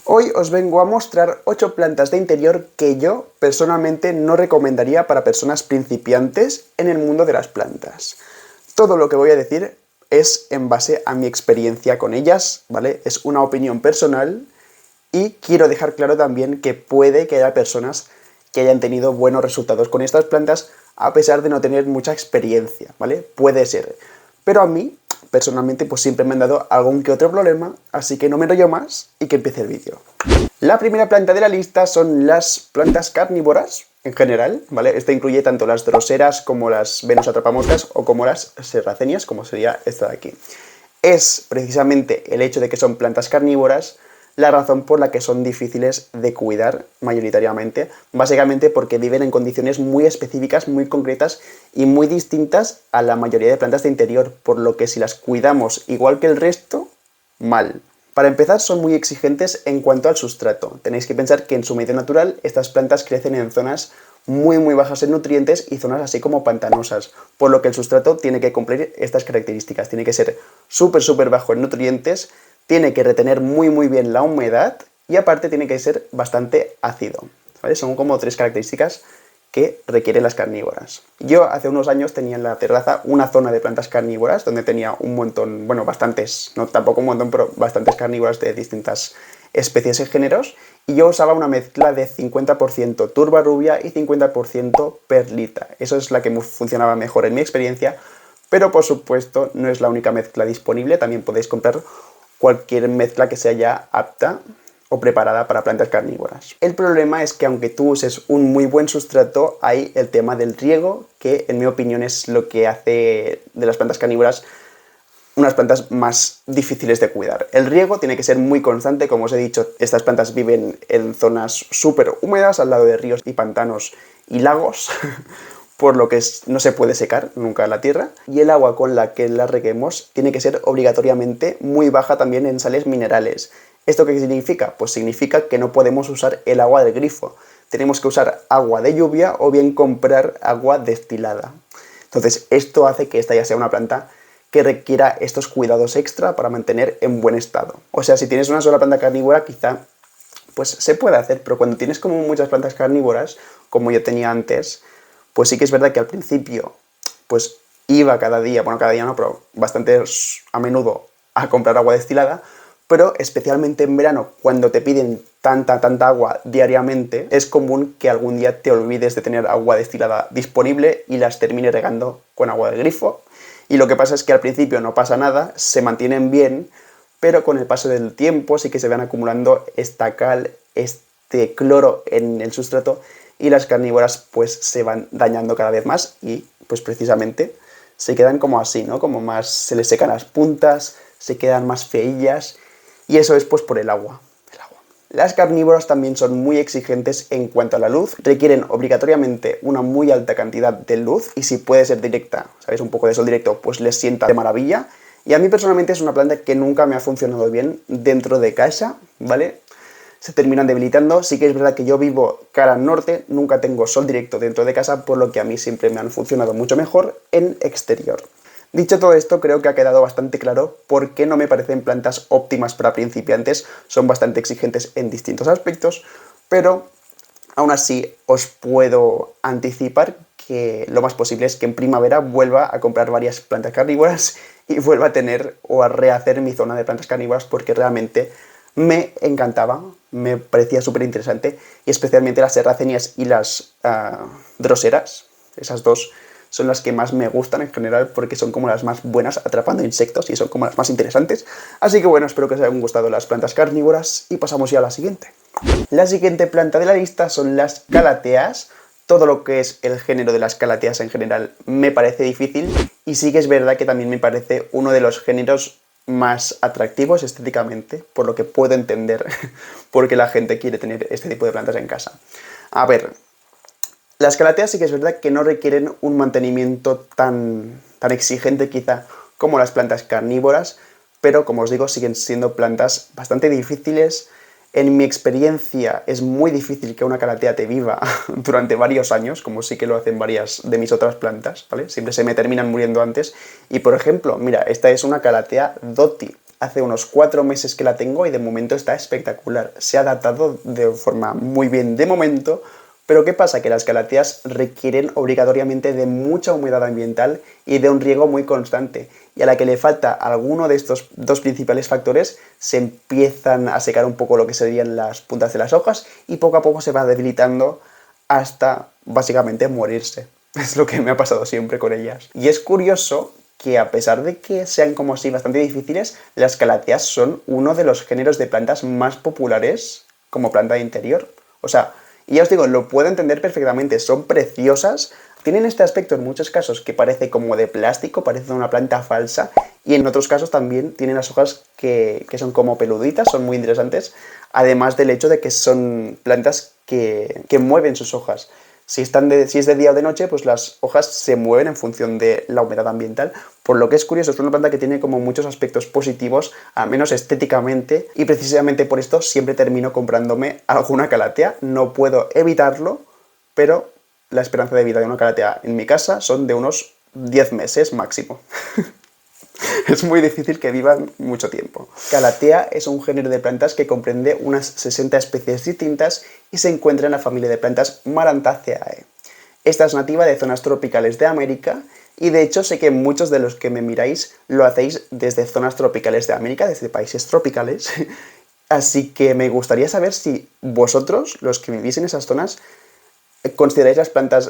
Hoy os vengo a mostrar 8 plantas de interior que yo personalmente no recomendaría para personas principiantes en el mundo de las plantas. Todo lo que voy a decir es en base a mi experiencia con ellas, ¿vale? Es una opinión personal y quiero dejar claro también que puede que haya personas que hayan tenido buenos resultados con estas plantas a pesar de no tener mucha experiencia, ¿vale? Puede ser. Pero a mí, personalmente, pues siempre me han dado algún que otro problema, así que no me enrollo más y que empiece el vídeo. La primera planta de la lista son las plantas carnívoras, en general, ¿vale? Esta incluye tanto las droseras como las Venus atrapamoscas o como las serracenias, como sería esta de aquí. Es precisamente el hecho de que son plantas carnívoras la razón por la que son difíciles de cuidar mayoritariamente, básicamente porque viven en condiciones muy específicas, muy concretas y muy distintas a la mayoría de plantas de interior, por lo que si las cuidamos igual que el resto, mal. Para empezar, son muy exigentes en cuanto al sustrato. Tenéis que pensar que en su medio natural estas plantas crecen en zonas muy bajas en nutrientes y zonas así como pantanosas, por lo que el sustrato tiene que cumplir estas características. Tiene que ser súper bajo en nutrientes, tiene que retener muy bien la humedad y aparte tiene que ser bastante ácido, ¿vale? Son como 3 características que requieren las carnívoras. Yo hace unos años tenía en la terraza una zona de plantas carnívoras donde tenía un montón, bueno, bastantes, no tampoco un montón, pero bastantes carnívoras de distintas especies y géneros, y yo usaba una mezcla de 50% turba rubia y 50% perlita. Eso es la que funcionaba mejor en mi experiencia, pero por supuesto no es la única mezcla disponible, también podéis comprar cualquier mezcla que sea ya apta o preparada para plantas carnívoras. El problema es que aunque tú uses un muy buen sustrato, hay el tema del riego, que en mi opinión es lo que hace de las plantas carnívoras unas plantas más difíciles de cuidar. El riego tiene que ser muy constante, como os he dicho, estas plantas viven en zonas súper húmedas, al lado de ríos y pantanos y lagos, por lo que no se puede secar nunca la tierra, y el agua con la que la reguemos tiene que ser obligatoriamente muy baja también en sales minerales. ¿Esto qué significa? Pues significa que no podemos usar el agua del grifo, tenemos que usar agua de lluvia o bien comprar agua destilada. Entonces esto hace que esta ya sea una planta que requiera estos cuidados extra para mantener en buen estado. O sea, si tienes una sola planta carnívora, quizá pues se puede hacer, pero cuando tienes como muchas plantas carnívoras, como yo tenía antes, pues sí que es verdad que al principio pues iba cada día, bueno, cada día no, pero bastante a menudo a comprar agua destilada, pero especialmente en verano, cuando te piden tanta agua diariamente, es común que algún día te olvides de tener agua destilada disponible y las termines regando con agua del grifo. Y lo que pasa es que al principio no pasa nada, se mantienen bien, pero con el paso del tiempo sí que se van acumulando esta cal, este cloro en el sustrato, y las carnívoras pues se van dañando cada vez más y pues precisamente se quedan como así, ¿no? Como más, se les secan las puntas, se quedan más feillas, y eso es pues por el agua. Las carnívoras también son muy exigentes en cuanto a la luz, requieren obligatoriamente una muy alta cantidad de luz y si puede ser directa, ¿sabéis? Un poco de sol directo, pues les sienta de maravilla. Y a mí personalmente es una planta que nunca me ha funcionado bien dentro de casa, ¿vale? Se terminan debilitando. Sí que es verdad que yo vivo cara al norte, nunca tengo sol directo dentro de casa, por lo que a mí siempre me han funcionado mucho mejor en exterior. Dicho todo esto, creo que ha quedado bastante claro por qué no me parecen plantas óptimas para principiantes. Son bastante exigentes en distintos aspectos, pero aún así os puedo anticipar que lo más posible es que en primavera vuelva a comprar varias plantas carnívoras y vuelva a tener o a rehacer mi zona de plantas carnívoras, porque realmente me encantaba, me parecía súper interesante, y especialmente las serracenias y las droseras, esas dos son las que más me gustan en general porque son como las más buenas atrapando insectos y son como las más interesantes. Así que bueno, espero que os hayan gustado las plantas carnívoras y pasamos ya a la siguiente. La siguiente planta de la lista son las calateas. Todo lo que es el género de las calateas en general me parece difícil, y sí que es verdad que también me parece uno de los géneros más atractivos estéticamente, por lo que puedo entender por qué la gente quiere tener este tipo de plantas en casa. A ver, las calateas sí que es verdad que no requieren un mantenimiento tan exigente quizá como las plantas carnívoras, pero como os digo, siguen siendo plantas bastante difíciles. En mi experiencia es muy difícil que una calatea te viva durante varios años, como sí que lo hacen varias de mis otras plantas, ¿vale? Siempre se me terminan muriendo antes. Y por ejemplo, mira, esta es una calatea doti. hace unos 4 meses que la tengo y de momento está espectacular. Se ha adaptado de forma muy bien de momento, pero ¿qué pasa? Que las calateas requieren obligatoriamente de mucha humedad ambiental y de un riego muy constante. Y a la que le falta alguno de estos dos principales factores, se empiezan a secar un poco lo que serían las puntas de las hojas y poco a poco se va debilitando hasta básicamente morirse. Es lo que me ha pasado siempre con ellas. Y es curioso que a pesar de que sean como así bastante difíciles, las calateas son uno de los géneros de plantas más populares como planta de interior. O sea, y ya os digo, lo puedo entender perfectamente, son preciosas, tienen este aspecto en muchos casos que parece como de plástico, parece una planta falsa, y en otros casos también tienen las hojas que son como peluditas, son muy interesantes, además del hecho de que son plantas que mueven sus hojas. Si es de día o de noche, pues las hojas se mueven en función de la humedad ambiental, por lo que es curioso, es una planta que tiene como muchos aspectos positivos, al menos estéticamente, y precisamente por esto siempre termino comprándome alguna calatea, no puedo evitarlo, pero la esperanza de vida de una calatea en mi casa son de unos 10 meses máximo. Es muy difícil que vivan mucho tiempo. Calatea es un género de plantas que comprende unas 60 especies distintas y se encuentra en la familia de plantas Marantaceae. Esta es nativa de zonas tropicales de América y de hecho sé que muchos de los que me miráis lo hacéis desde zonas tropicales de América, desde países tropicales. Así que me gustaría saber si vosotros, los que vivís en esas zonas, consideráis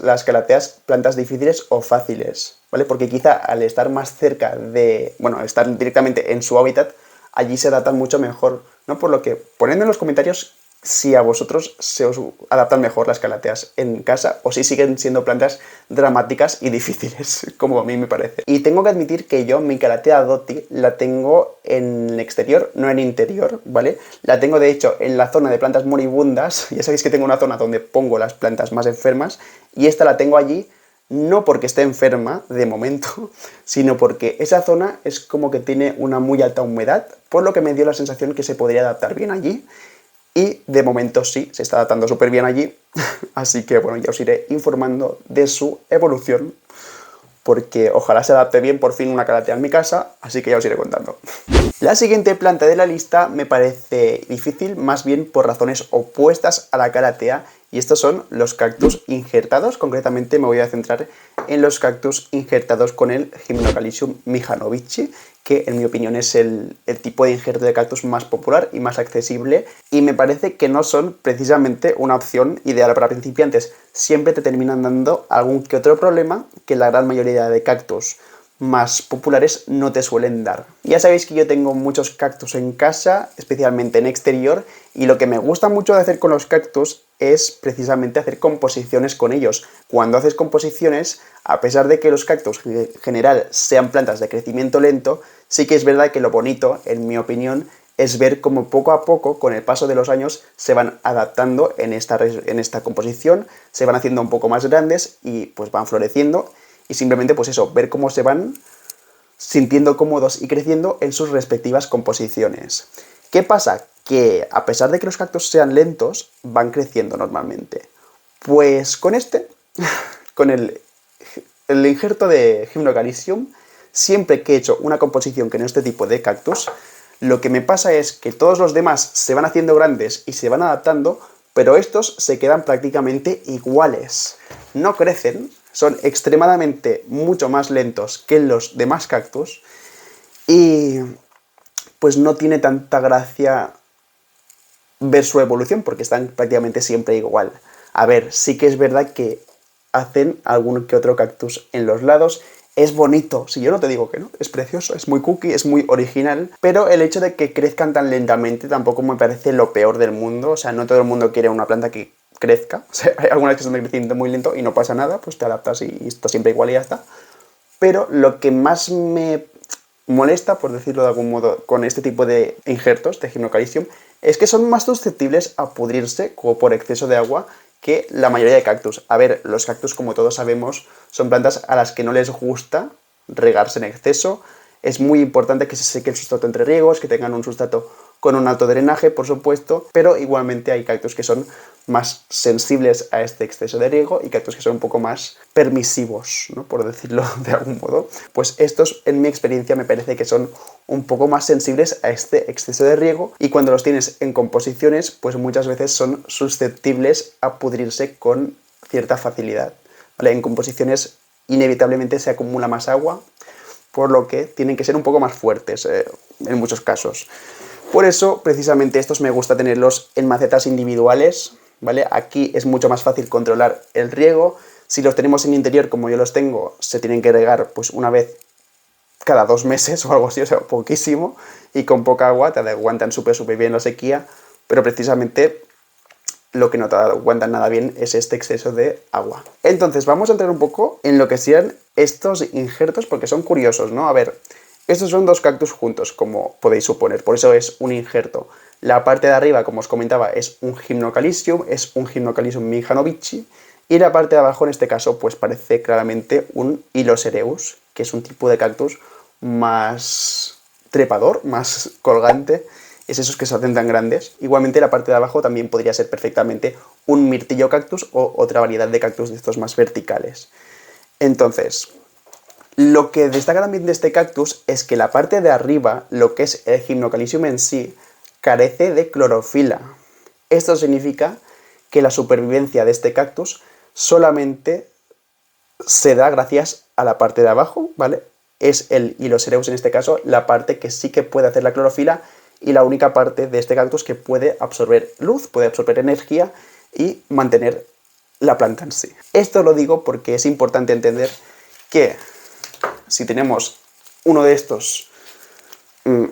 las calateas plantas difíciles o fáciles, ¿vale? Porque quizá al estar más cerca estar directamente en su hábitat, allí se adaptan mucho mejor, ¿no? Por lo que ponedme en los comentarios si a vosotros se os adaptan mejor las calateas en casa o si siguen siendo plantas dramáticas y difíciles, como a mí me parece. Y tengo que admitir que yo mi calatea Doti la tengo en el exterior, no en interior, ¿vale? La tengo de hecho en la zona de plantas moribundas, ya sabéis que tengo una zona donde pongo las plantas más enfermas y esta la tengo allí no porque esté enferma, de momento, sino porque esa zona es como que tiene una muy alta humedad, por lo que me dio la sensación que se podría adaptar bien allí. Y de momento sí, se está adaptando súper bien allí, así que bueno, ya os iré informando de su evolución, porque ojalá se adapte bien por fin una calatea en mi casa, así que ya os iré contando. La siguiente planta de la lista me parece difícil, más bien por razones opuestas a la calatea, y estos son los cactus injertados. Concretamente me voy a centrar en los cactus injertados con el Hymenocalcium mijanovici, que en mi opinión es el tipo de injerto de cactus más popular y más accesible, y me parece que no son precisamente una opción ideal para principiantes. Siempre te terminan dando algún que otro problema que la gran mayoría de cactus más populares no te suelen dar. Ya sabéis que yo tengo muchos cactus en casa, especialmente en exterior, y lo que me gusta mucho de hacer con los cactus es precisamente hacer composiciones con ellos. Cuando haces composiciones, a pesar de que los cactus en general sean plantas de crecimiento lento, sí que es verdad que lo bonito, en mi opinión, es ver cómo poco a poco, con el paso de los años, se van adaptando en esta composición, se van haciendo un poco más grandes y pues van floreciendo. Y simplemente, pues eso, ver cómo se van sintiendo cómodos y creciendo en sus respectivas composiciones. ¿Qué pasa? Que a pesar de que los cactus sean lentos, van creciendo normalmente. Pues con con el injerto de Hymenocalcium, siempre que he hecho una composición con este tipo de cactus, lo que me pasa es que todos los demás se van haciendo grandes y se van adaptando, pero estos se quedan prácticamente iguales. No crecen, son extremadamente mucho más lentos que los demás cactus y pues no tiene tanta gracia ver su evolución porque están prácticamente siempre igual. A ver, sí que es verdad que hacen algún que otro cactus en los lados. Es bonito, si yo no te digo que no, es precioso, es muy cookie, es muy original, pero el hecho de que crezcan tan lentamente tampoco me parece lo peor del mundo. O sea, no todo el mundo quiere una planta que crezca. O sea, hay algunas que son de crecimiento muy lento y no pasa nada, pues te adaptas y esto siempre igual y ya está. Pero lo que más me molesta, por decirlo de algún modo, con este tipo de injertos de Hymenocalcium, es que son más susceptibles a pudrirse por exceso de agua que la mayoría de cactus. A ver, los cactus, como todos sabemos, son plantas a las que no les gusta regarse en exceso. Es muy importante que se seque el sustrato entre riegos, que tengan un sustrato con un alto drenaje, por supuesto, pero igualmente hay cactus que son más sensibles a este exceso de riego y cactus que son un poco más permisivos, ¿no? Por decirlo de algún modo. Pues estos, en mi experiencia, me parece que son un poco más sensibles a este exceso de riego y cuando los tienes en composiciones, pues muchas veces son susceptibles a pudrirse con cierta facilidad, ¿vale? En composiciones inevitablemente se acumula más agua, por lo que tienen que ser un poco más fuertes en muchos casos. Por eso, precisamente, estos me gusta tenerlos en macetas individuales, ¿vale? Aquí es mucho más fácil controlar el riego. Si los tenemos en interior, como yo los tengo, se tienen que regar pues una vez cada 2 meses o algo así, o sea, poquísimo, y con poca agua te aguantan súper bien la sequía, pero precisamente lo que no te aguantan nada bien es este exceso de agua. Entonces, vamos a entrar un poco en lo que sean estos injertos, porque son curiosos, ¿no? A ver, estos son 2 cactus juntos, como podéis suponer, por eso es un injerto. La parte de arriba, como os comentaba, es un Hypnocalycium, es un Hypnocalycium mijanovici, y la parte de abajo, en este caso, pues parece claramente un Hylocereus, que es un tipo de cactus más trepador, más colgante, es esos que se hacen tan grandes. Igualmente la parte de abajo también podría ser perfectamente un mirtillo cactus o otra variedad de cactus de estos más verticales. Entonces, lo que destaca también de este cactus es que la parte de arriba, lo que es el Hypnocalycium en sí, carece de clorofila. Esto significa que la supervivencia de este cactus solamente se da gracias a la parte de abajo, ¿vale? Es el Hylocereus en este caso la parte que sí que puede hacer la clorofila y la única parte de este cactus que puede absorber luz, puede absorber energía y mantener la planta en sí. Esto lo digo porque es importante entender que si tenemos uno de estos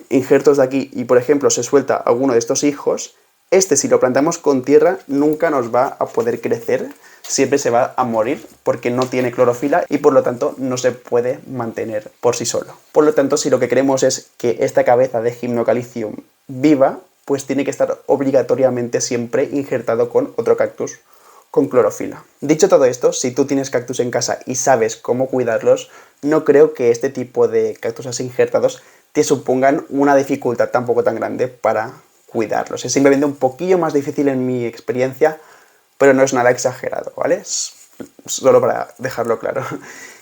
injertos de aquí y por ejemplo se suelta alguno de estos hijos, este si lo plantamos con tierra nunca nos va a poder crecer, siempre se va a morir porque no tiene clorofila y por lo tanto no se puede mantener por sí solo. Por lo tanto, si lo que queremos es que esta cabeza de Hypnocalycium viva, pues tiene que estar obligatoriamente siempre injertado con otro cactus con clorofila. Dicho todo esto, si tú tienes cactus en casa y sabes cómo cuidarlos, no creo que este tipo de cactus así injertados te supongan una dificultad tampoco tan grande para cuidarlos. Es simplemente un poquillo más difícil en mi experiencia, pero no es nada exagerado, ¿vale? Solo para dejarlo claro.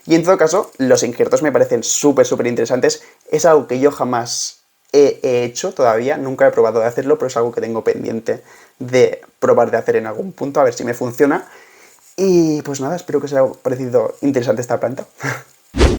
Y en todo caso, los injertos me parecen súper interesantes. Es algo que yo jamás he hecho todavía, nunca he probado de hacerlo, pero es algo que tengo pendiente de probar de hacer en algún punto, a ver si me funciona. Y pues nada, espero que os haya parecido interesante esta planta.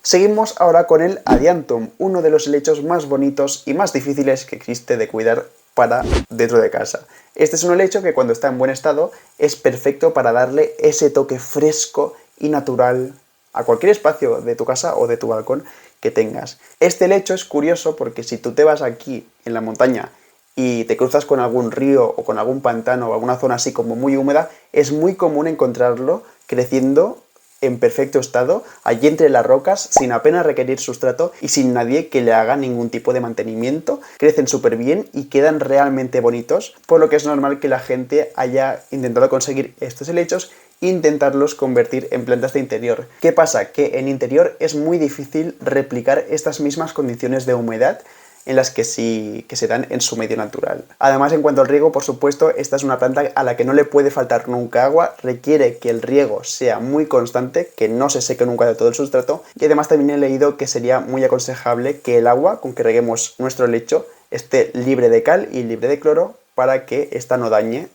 Seguimos ahora con el Adiantum, uno de los helechos más bonitos y más difíciles que existe de cuidar para dentro de casa. Este es un helecho que cuando está en buen estado es perfecto para darle ese toque fresco y natural a cualquier espacio de tu casa o de tu balcón que tengas. Este helecho es curioso porque si tú te vas aquí en la montaña y te cruzas con algún río o con algún pantano o alguna zona así como muy húmeda, es muy común encontrarlo creciendo en perfecto estado, allí entre las rocas, sin apenas requerir sustrato y sin nadie que le haga ningún tipo de mantenimiento. Crecen súper bien y quedan realmente bonitos, por lo que es normal que la gente haya intentado conseguir estos helechos e intentarlos convertir en plantas de interior. ¿Qué pasa? Que en interior es muy difícil replicar estas mismas condiciones de humedad en las que sí que se dan en su medio natural. Además, en cuanto al riego, por supuesto, esta es una planta a la que no le puede faltar nunca agua, requiere que el riego sea muy constante, que no se seque nunca de todo el sustrato, y además también he leído que sería muy aconsejable que el agua con que reguemos nuestro helecho esté libre de cal y libre de cloro para que esta no dañe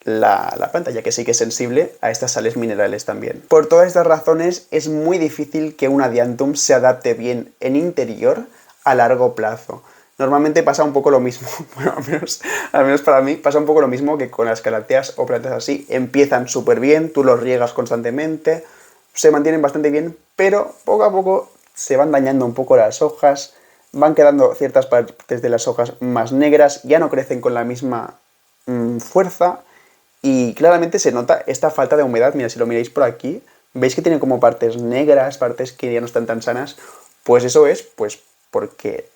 la planta, ya que sí que es sensible a estas sales minerales también. Por todas estas razones, es muy difícil que un Adiantum se adapte bien en interior a largo plazo. Normalmente pasa un poco lo mismo, bueno, al menos para mí, pasa un poco lo mismo que con las calateas o plantas así. Empiezan súper bien, tú los riegas constantemente, se mantienen bastante bien, pero poco a poco se van dañando un poco las hojas, van quedando ciertas partes de las hojas más negras, ya no crecen con la misma fuerza y claramente se nota esta falta de humedad. Mira, si lo miráis por aquí, veis que tiene como partes negras, partes que ya no están tan sanas, pues eso es pues porque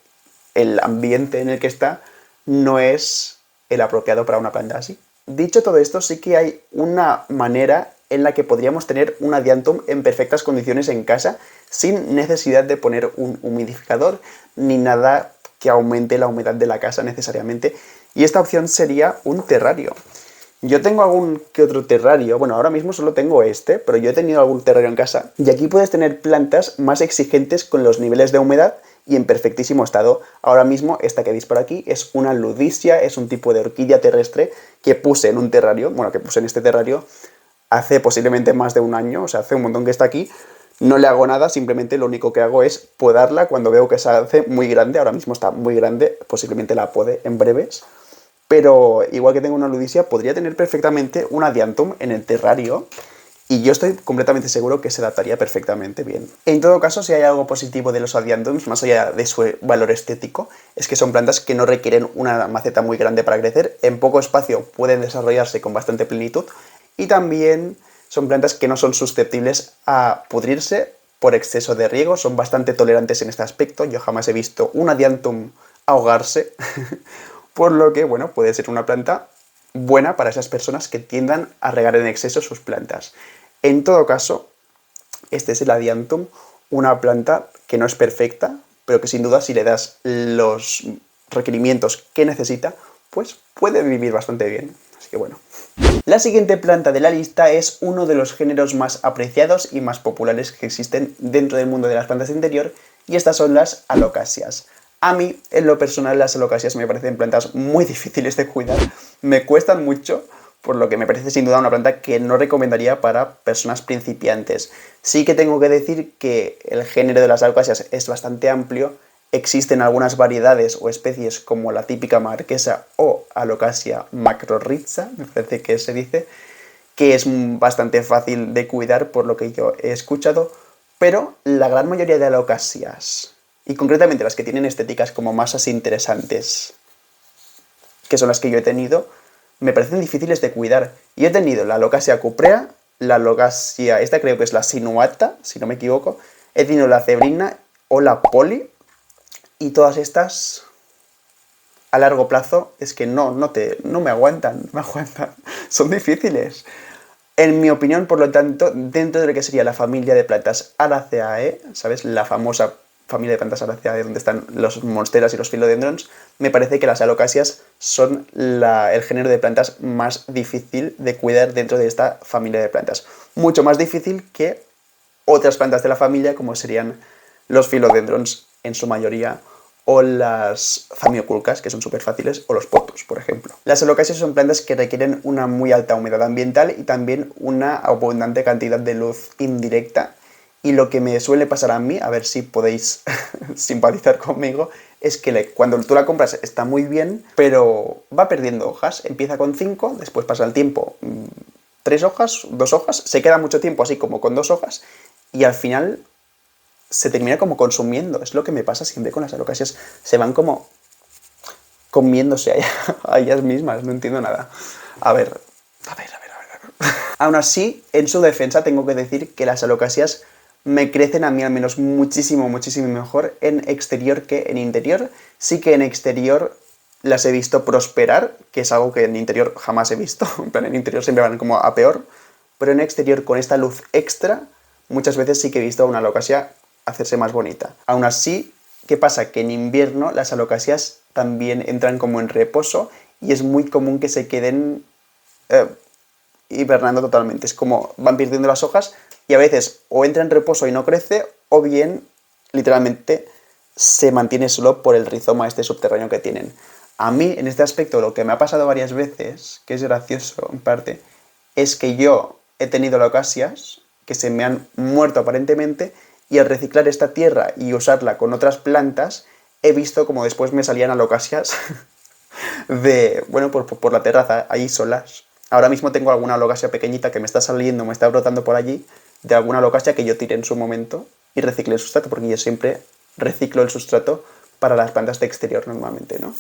el ambiente en el que está no es el apropiado para una planta así. Dicho todo esto, sí que hay una manera en la que podríamos tener un Adiantum en perfectas condiciones en casa sin necesidad de poner un humidificador ni nada que aumente la humedad de la casa necesariamente. Y esta opción sería un terrario. Yo tengo algún que otro terrario, bueno, ahora mismo solo tengo este, pero yo he tenido algún terrario en casa. Y aquí puedes tener plantas más exigentes con los niveles de humedad y en perfectísimo estado. Ahora mismo esta que veis por aquí es una ludisia, es un tipo de orquídea terrestre que puse en un terrario, bueno, que puse en este terrario hace posiblemente más de un año, o sea, hace un montón que está aquí. No le hago nada, simplemente lo único que hago es podarla cuando veo que se hace muy grande. Ahora mismo está muy grande, posiblemente la pode en breves. Pero igual que tengo una ludisia, podría tener perfectamente un adiantum en el terrario y yo estoy completamente seguro que se adaptaría perfectamente bien. En todo caso, si hay algo positivo de los adiantums, más allá de su valor estético, es que son plantas que no requieren una maceta muy grande para crecer, en poco espacio pueden desarrollarse con bastante plenitud y también son plantas que no son susceptibles a pudrirse por exceso de riego, son bastante tolerantes en este aspecto. Yo jamás he visto un adiantum ahogarse, por lo que, bueno, puede ser una planta buena para esas personas que tiendan a regar en exceso sus plantas. En todo caso, este es el adiantum, una planta que no es perfecta, pero que sin duda si le das los requerimientos que necesita, pues puede vivir bastante bien. Así que bueno. La siguiente planta de la lista es uno de los géneros más apreciados y más populares que existen dentro del mundo de las plantas de interior, y estas son las alocasias. A mí, en lo personal, las alocasias me parecen plantas muy difíciles de cuidar, me cuestan mucho, por lo que me parece sin duda una planta que no recomendaría para personas principiantes. Sí que tengo que decir que el género de las alocasias es bastante amplio, existen algunas variedades o especies como la típica marquesa o alocasia macrorrhiza, me parece que se dice, que es bastante fácil de cuidar por lo que yo he escuchado, pero la gran mayoría de alocasias, y concretamente las que tienen estéticas como más interesantes, que son las que yo he tenido, me parecen difíciles de cuidar. Yo he tenido la alocasia cuprea, la alocasia, esta creo que es la sinuata, si no me equivoco, he tenido la cebrina o la poli, y todas estas a largo plazo es que no me aguantan, son difíciles. En mi opinión, por lo tanto, dentro de lo que sería la familia de plantas Araceae, ¿sabes? La famosa familia de plantas Araceae donde están los monsteras y los philodendrons, me parece que las alocasias son el género de plantas más difícil de cuidar dentro de esta familia de plantas. Mucho más difícil que otras plantas de la familia como serían los philodendrons en su mayoría, o las zamioculcas, que son súper fáciles, o los potos, por ejemplo. Las alocasias son plantas que requieren una muy alta humedad ambiental y también una abundante cantidad de luz indirecta. Y lo que me suele pasar a mí, a ver si podéis simpatizar conmigo, es que cuando tú la compras está muy bien, pero va perdiendo hojas. Empieza con 5, después pasa el tiempo 3 hojas, 2 hojas, se queda mucho tiempo así como con 2 hojas, y al final se termina como consumiendo. Es lo que me pasa siempre con las alocasias. Se van como comiéndose a ellas mismas. No entiendo nada. A ver. Aún así, en su defensa tengo que decir que las alocasias me crecen a mí al menos muchísimo mejor en exterior que en interior. Sí que en exterior las he visto prosperar, que es algo que en interior jamás he visto. En plan, en interior siempre van como a peor. Pero en exterior, con esta luz extra, muchas veces sí que he visto a una alocasia hacerse más bonita. Aún así, ¿qué pasa? Que en invierno las alocasias también entran como en reposo y es muy común que se queden hibernando totalmente. Es como van perdiendo las hojas y a veces o entra en reposo y no crece, o bien literalmente se mantiene solo por el rizoma este subterráneo que tienen. A mí, en este aspecto, lo que me ha pasado varias veces, que es gracioso en parte, es que yo he tenido alocasias que se me han muerto aparentemente, y al reciclar esta tierra y usarla con otras plantas, he visto como después me salían alocasias por la terraza, ahí solas. Ahora mismo tengo alguna alocasia pequeñita que me está saliendo, me está brotando por allí, de alguna alocasia que yo tiré en su momento y reciclé el sustrato, porque yo siempre reciclo el sustrato para las plantas de exterior normalmente, ¿no?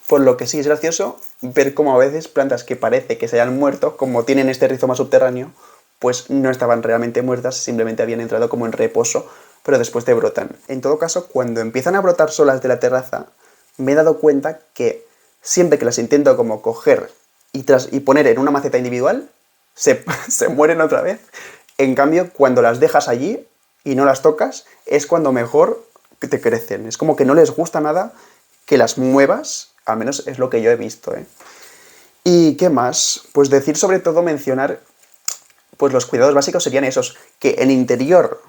Por lo que sí es gracioso ver cómo a veces plantas que parece que se hayan muerto, como tienen este rizoma subterráneo, pues no estaban realmente muertas, simplemente habían entrado como en reposo, pero después te brotan. En todo caso, cuando empiezan a brotar solas de la terraza, me he dado cuenta que siempre que las intento como coger y poner en una maceta individual, se mueren otra vez. En cambio, cuando las dejas allí y no las tocas, es cuando mejor te crecen. Es como que no les gusta nada que las muevas Al menos es lo que yo he visto, ¿eh? ¿Y qué más? Pues decir, sobre todo, mencionar, pues los cuidados básicos serían esos, que en interior,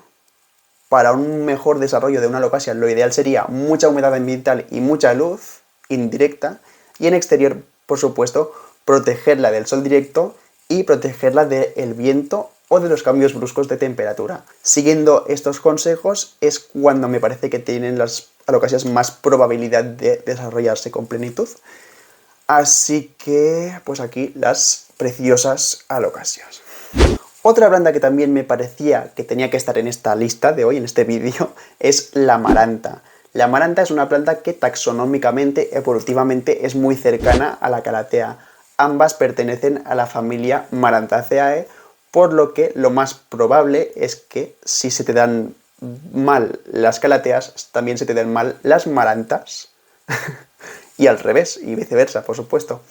para un mejor desarrollo de una alocasia, lo ideal sería mucha humedad ambiental y mucha luz indirecta, y en exterior, por supuesto, protegerla del sol directo y protegerla del viento o de los cambios bruscos de temperatura. Siguiendo estos consejos es cuando me parece que tienen las alocasias más probabilidad de desarrollarse con plenitud. Así que, pues aquí las preciosas alocasias. Otra planta que también me parecía que tenía que estar en esta lista de hoy, en este vídeo, es la amaranta. La amaranta es una planta que taxonómicamente, evolutivamente, es muy cercana a la calatea. Ambas pertenecen a la familia Marantaceae, por lo que lo más probable es que si se te dan mal las calateas, también se te den mal las marantas. Y al revés, y viceversa, por supuesto.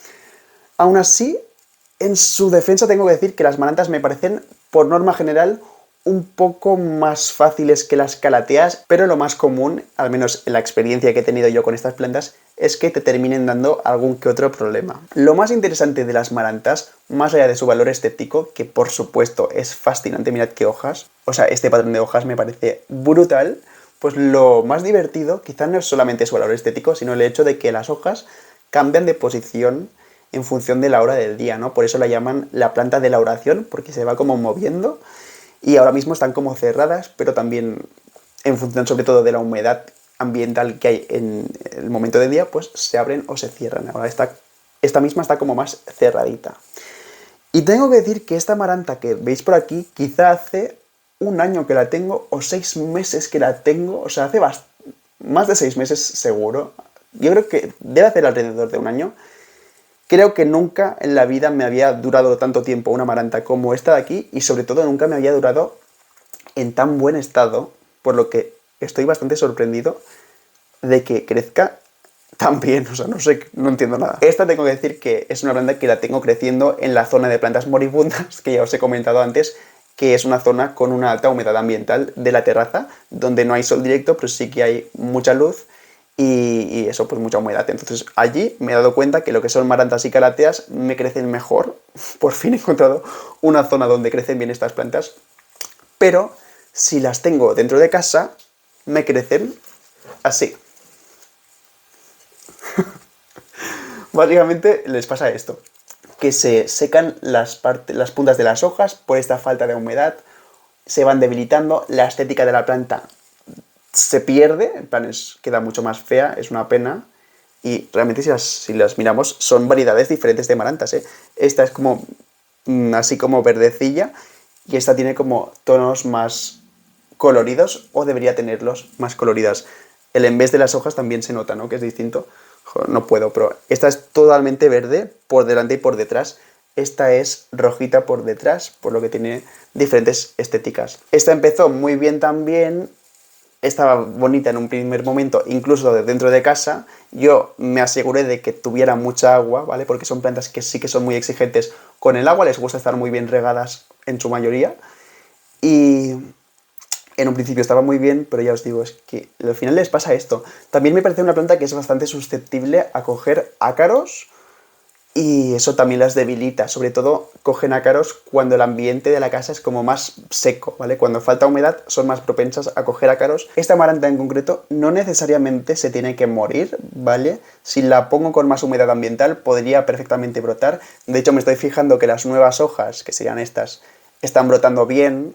Aún así, en su defensa tengo que decir que las marantas me parecen, por norma general, un poco más fáciles que las calateas, pero lo más común, al menos en la experiencia que he tenido yo con estas plantas, es que te terminen dando algún que otro problema. Lo más interesante de las marantas, más allá de su valor estético, que por supuesto es fascinante, mirad qué hojas, o sea, este patrón de hojas me parece brutal, pues lo más divertido quizás no es solamente su valor estético, sino el hecho de que las hojas cambian de posición en función de la hora del día, ¿no? Por eso la llaman la planta de la oración, porque se va como moviendo y ahora mismo están como cerradas, pero también en función sobre todo de la humedad ambiental que hay en el momento del día, pues se abren o se cierran. Ahora esta misma está como más cerradita. Y tengo que decir que esta amaranta que veis por aquí, quizá hace un año que la tengo o 6 meses que la tengo, o sea, hace más de 6 meses seguro. Yo creo que debe hacer alrededor de un año. Creo que nunca en la vida me había durado tanto tiempo una amaranta como esta de aquí y sobre todo nunca me había durado en tan buen estado, por lo que estoy bastante sorprendido de que crezca tan bien, o sea, no sé, no entiendo nada. Esta tengo que decir que es una planta que la tengo creciendo en la zona de plantas moribundas, que ya os he comentado antes, que es una zona con una alta humedad ambiental de la terraza, donde no hay sol directo, pero sí que hay mucha luz y eso, pues mucha humedad. Entonces allí me he dado cuenta que lo que son marantas y calateas me crecen mejor. Por fin he encontrado una zona donde crecen bien estas plantas, pero si las tengo dentro de casa, me crecen así. Básicamente les pasa esto, que se secan las puntas de las hojas por esta falta de humedad, se van debilitando, la estética de la planta se pierde, en plan queda mucho más fea, es una pena, y realmente si las miramos son variedades diferentes de marantas, ¿eh? Esta es como así como verdecilla y esta tiene como tonos más coloridos o debería tenerlos más coloridas. El en vez de las hojas también se nota, ¿no? Que es distinto. Joder, no puedo, pero esta es totalmente verde por delante y por detrás. Esta es rojita por detrás, por lo que tiene diferentes estéticas. Esta empezó muy bien también, estaba bonita en un primer momento, incluso de dentro de casa. Yo me aseguré de que tuviera mucha agua, ¿vale? Porque son plantas que sí que son muy exigentes con el agua, les gusta estar muy bien regadas en su mayoría. Y en un principio estaba muy bien, pero ya os digo, es que al final les pasa esto. También me parece una planta que es bastante susceptible a coger ácaros y eso también las debilita. Sobre todo cogen ácaros cuando el ambiente de la casa es como más seco, ¿vale? Cuando falta humedad son más propensas a coger ácaros. Esta amaranta en concreto no necesariamente se tiene que morir, ¿vale? Si la pongo con más humedad ambiental podría perfectamente brotar. De hecho me estoy fijando que las nuevas hojas, que serían estas, están brotando bien,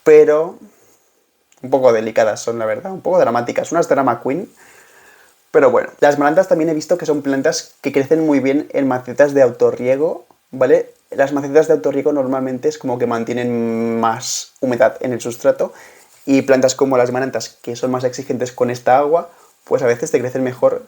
pero un poco delicadas son, la verdad, un poco dramáticas. Una es drama queen, pero bueno. Las marantas también he visto que son plantas que crecen muy bien en macetas de autorriego, ¿vale? Las macetas de autorriego normalmente es como que mantienen más humedad en el sustrato y plantas como las marantas, que son más exigentes con esta agua, pues a veces te crecen mejor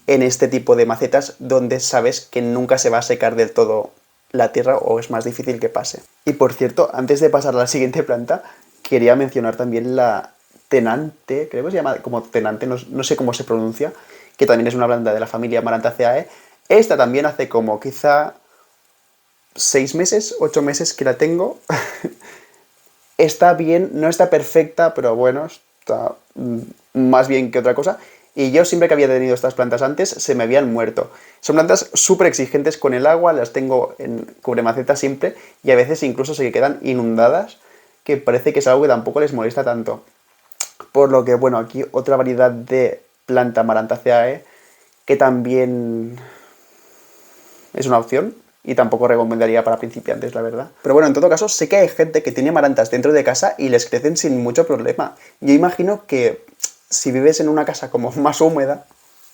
en este tipo de macetas donde sabes que nunca se va a secar del todo la tierra o es más difícil que pase. Y por cierto, antes de pasar a la siguiente planta, quería mencionar también la tenante, creo que se llama como tenante, no sé cómo se pronuncia, que también es una planta de la familia Marantaceae. Esta también hace como quizá 6 meses, 8 meses que la tengo. Está bien, no está perfecta, pero bueno, está más bien que otra cosa. Y yo siempre que había tenido estas plantas antes, se me habían muerto. Son plantas súper exigentes con el agua, las tengo en cubremaceta siempre, y a veces incluso se quedan inundadas, que parece que es algo que tampoco les molesta tanto. Por lo que, bueno, aquí otra variedad de planta Marantaceae, que también es una opción, y tampoco recomendaría para principiantes, la verdad. Pero bueno, en todo caso, sé que hay gente que tiene marantas dentro de casa y les crecen sin mucho problema. Yo imagino que si vives en una casa como más húmeda,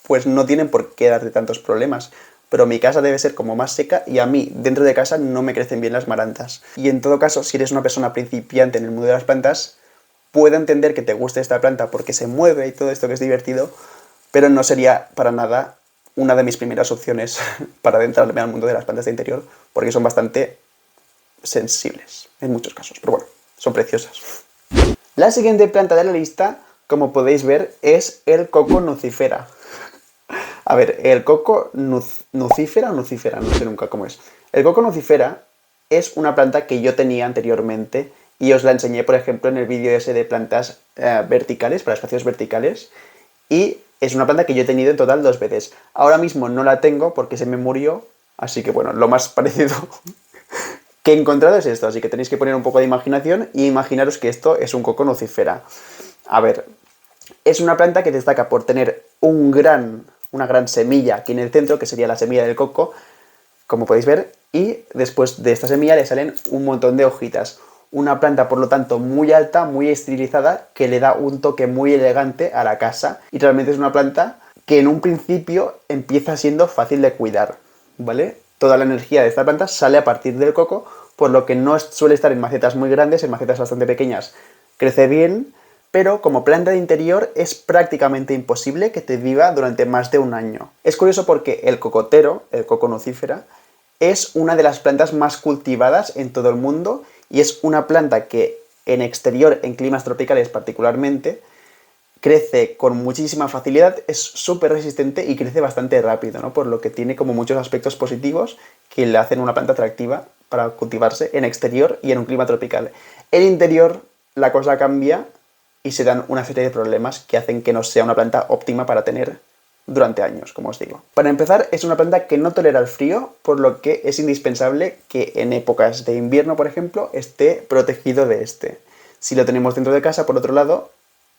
pues no tienen por qué darte tantos problemas. Pero mi casa debe ser como más seca y a mí, dentro de casa, no me crecen bien las marantas. Y en todo caso, si eres una persona principiante en el mundo de las plantas, puedo entender que te guste esta planta porque se mueve y todo esto que es divertido, pero no sería para nada una de mis primeras opciones para adentrarme al mundo de las plantas de interior, porque son bastante sensibles en muchos casos. Pero bueno, son preciosas. La siguiente planta de la lista, como podéis ver, es el Coco nucifera. A ver, el Coco nucifera o nucifera, no sé nunca cómo es. El Coco nucifera es una planta que yo tenía anteriormente y os la enseñé, por ejemplo, en el vídeo ese de plantas verticales, para espacios verticales, y es una planta que yo he tenido en total 2 veces. Ahora mismo no la tengo porque se me murió, así que bueno, lo más parecido que he encontrado es esto, así que tenéis que poner un poco de imaginación y imaginaros que esto es un Coco nucifera. A ver, es una planta que destaca por tener una gran semilla aquí en el centro, que sería la semilla del coco, como podéis ver, y después de esta semilla le salen un montón de hojitas. Una planta, por lo tanto, muy alta, muy estilizada, que le da un toque muy elegante a la casa. Y realmente es una planta que en un principio empieza siendo fácil de cuidar, ¿vale? Toda la energía de esta planta sale a partir del coco, por lo que no suele estar en macetas muy grandes, en macetas bastante pequeñas crece bien, pero como planta de interior es prácticamente imposible que te viva durante más de un año. Es curioso porque el cocotero, el Coco nucifera, es una de las plantas más cultivadas en todo el mundo y es una planta que en exterior, en climas tropicales particularmente, crece con muchísima facilidad, es súper resistente y crece bastante rápido, ¿no? Por lo que tiene como muchos aspectos positivos que le hacen una planta atractiva para cultivarse en exterior y en un clima tropical. En interior la cosa cambia y se dan una serie de problemas que hacen que no sea una planta óptima para tener durante años, como os digo. Para empezar, es una planta que no tolera el frío, por lo que es indispensable que en épocas de invierno, por ejemplo, esté protegido de este. Si lo tenemos dentro de casa, por otro lado,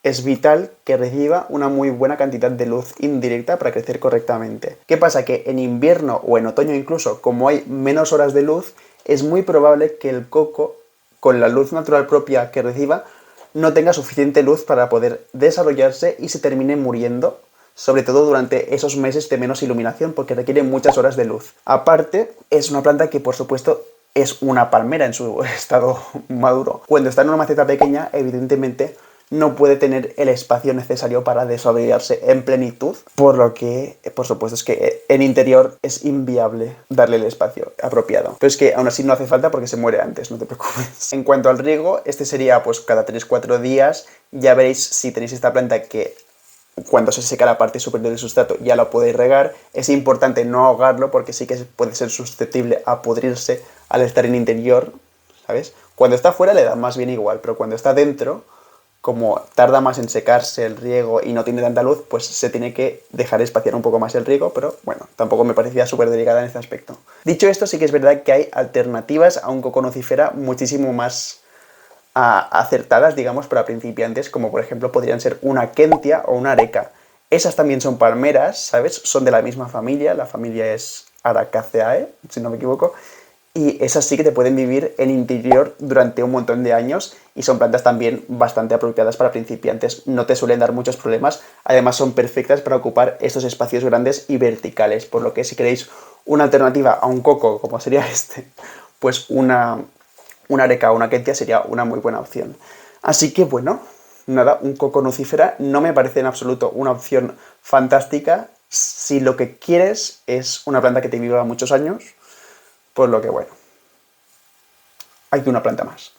es vital que reciba una muy buena cantidad de luz indirecta para crecer correctamente. ¿Qué pasa? Que en invierno o en otoño incluso, como hay menos horas de luz, es muy probable que el coco, con la luz natural propia que reciba, no tenga suficiente luz para poder desarrollarse y se termine muriendo, sobre todo durante esos meses de menos iluminación, porque requiere muchas horas de luz. Aparte, es una planta que, por supuesto, es una palmera en su estado maduro. Cuando está en una maceta pequeña, evidentemente, no puede tener el espacio necesario para desarrollarse en plenitud, por lo que, por supuesto, es que en interior es inviable darle el espacio apropiado. Pero es que aún así no hace falta porque se muere antes, no te preocupes. En cuanto al riego, este sería pues cada 3-4 días. Ya veréis si tenéis esta planta que cuando se seca la parte superior del sustrato ya lo podéis regar. Es importante no ahogarlo porque sí que puede ser susceptible a pudrirse al estar en interior, ¿sabes? Cuando está fuera le da más bien igual, pero cuando está dentro, como tarda más en secarse el riego y no tiene tanta luz, pues se tiene que dejar espaciar un poco más el riego, pero bueno, tampoco me parecía súper delicada en este aspecto. Dicho esto, sí que es verdad que hay alternativas a un Coco nucifera muchísimo más acertadas, digamos, para principiantes, como por ejemplo podrían ser una Kentia o una Areca. Esas también son palmeras, ¿sabes? Son de la misma familia, la familia es Aracaceae, si no me equivoco, y esas sí que te pueden vivir en interior durante un montón de años y son plantas también bastante apropiadas para principiantes. No te suelen dar muchos problemas, además son perfectas para ocupar estos espacios grandes y verticales, por lo que si queréis una alternativa a un coco como sería este, pues una areca o una kentia sería una muy buena opción. Así que bueno, nada, un Coco nucifera no me parece en absoluto una opción fantástica si lo que quieres es una planta que te viva muchos años. Por lo que bueno, hay que una planta más.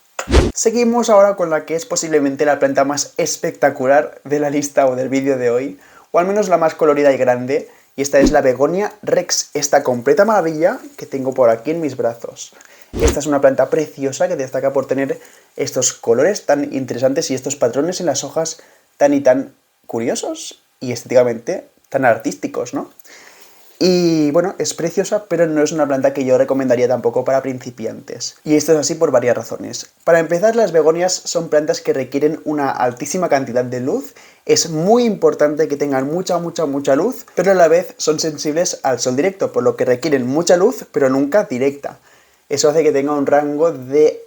Seguimos ahora con la que es posiblemente la planta más espectacular de la lista o del vídeo de hoy, o al menos la más colorida y grande, y esta es la Begonia rex, esta completa maravilla que tengo por aquí en mis brazos. Esta es una planta preciosa que destaca por tener estos colores tan interesantes y estos patrones en las hojas tan y tan curiosos. y estéticamente tan artísticos, ¿no? Y bueno, es preciosa, pero no es una planta que yo recomendaría tampoco para principiantes. Y esto es así por varias razones. Para empezar, las begonias son plantas que requieren una altísima cantidad de luz. Es muy importante que tengan mucha luz, pero a la vez son sensibles al sol directo, por lo que requieren mucha luz, pero nunca directa. Eso hace que tenga un rango de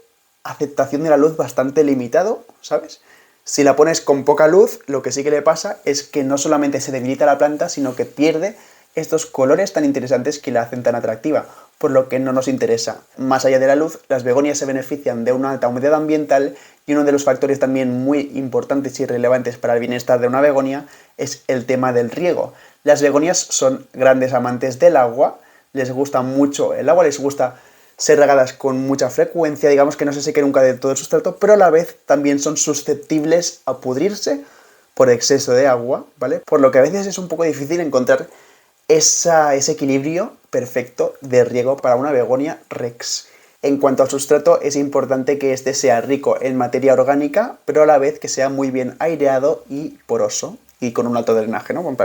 aceptación de la luz bastante limitado, ¿sabes? Si la pones con poca luz, lo que sí que le pasa es que no solamente se debilita la planta, sino que pierde estos colores tan interesantes que la hacen tan atractiva, por lo que no nos interesa. Más allá de la luz, las begonias se benefician de una alta humedad ambiental y uno de los factores también muy importantes y relevantes para el bienestar de una begonia es el tema del riego. Las begonias son grandes amantes del agua, les gusta mucho el agua, les gusta ser regadas con mucha frecuencia, digamos que no se seque nunca de todo el sustrato, pero a la vez también son susceptibles a pudrirse por exceso de agua, ¿vale? Por lo que a veces es un poco difícil encontrar ese equilibrio perfecto de riego para una begonia rex. En cuanto al sustrato, es importante que este sea rico en materia orgánica, pero a la vez que sea muy bien aireado y poroso, y con un alto drenaje, ¿no?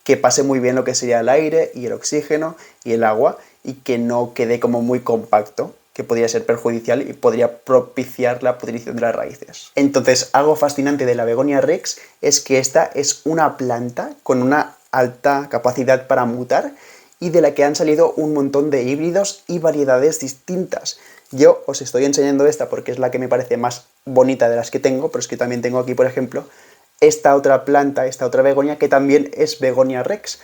Que pase muy bien lo que sería el aire y el oxígeno y el agua, y que no quede como muy compacto, que podría ser perjudicial y podría propiciar la pudrición de las raíces. Entonces, algo fascinante de la begonia rex es que esta es una planta con una alta capacidad para mutar y de la que han salido un montón de híbridos y variedades distintas. Yo os estoy enseñando esta porque es la que me parece más bonita de las que tengo, pero es que también tengo aquí, por ejemplo, esta otra planta, esta otra begonia, que también es begonia rex.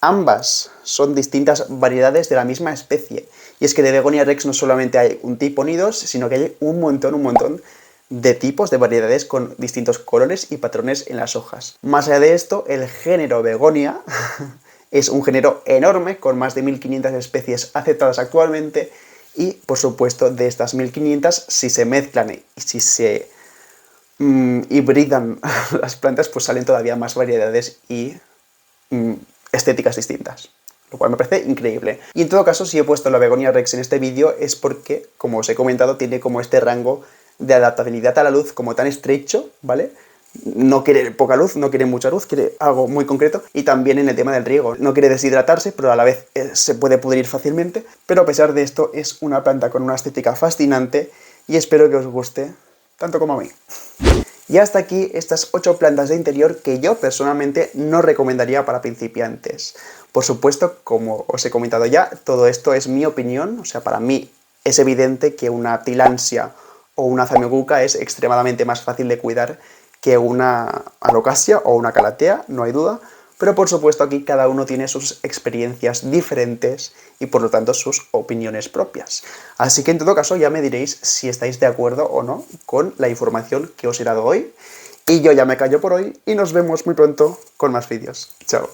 Ambas son distintas variedades de la misma especie. Y es que de begonia rex no solamente hay un tipo ni dos, sino que hay un montón de tipos, de variedades con distintos colores y patrones en las hojas. Más allá de esto, el género begonia es un género enorme, con más de 1500 especies aceptadas actualmente, y por supuesto de estas 1500, si se mezclan y si se hibridan las plantas, pues salen todavía más variedades y estéticas distintas, lo cual me parece increíble. Y en todo caso, si he puesto la begonia rex en este vídeo es porque, como os he comentado, tiene como este rango de adaptabilidad a la luz como tan estrecho, ¿vale? No quiere poca luz, no quiere mucha luz, quiere algo muy concreto. Y también en el tema del riego, no quiere deshidratarse, pero a la vez se puede pudrir fácilmente. Pero a pesar de esto, es una planta con una estética fascinante y espero que os guste tanto como a mí. Y hasta aquí estas 8 plantas de interior que yo personalmente no recomendaría para principiantes. Por supuesto, como os he comentado ya, todo esto es mi opinión, o sea, para mí es evidente que una Tillandsia o una Zamioculca es extremadamente más fácil de cuidar que una Alocasia o una Calathea, no hay duda, pero por supuesto aquí cada uno tiene sus experiencias diferentes y por lo tanto sus opiniones propias. Así que en todo caso ya me diréis si estáis de acuerdo o no con la información que os he dado hoy. Y yo ya me callo por hoy y nos vemos muy pronto con más vídeos. Chao.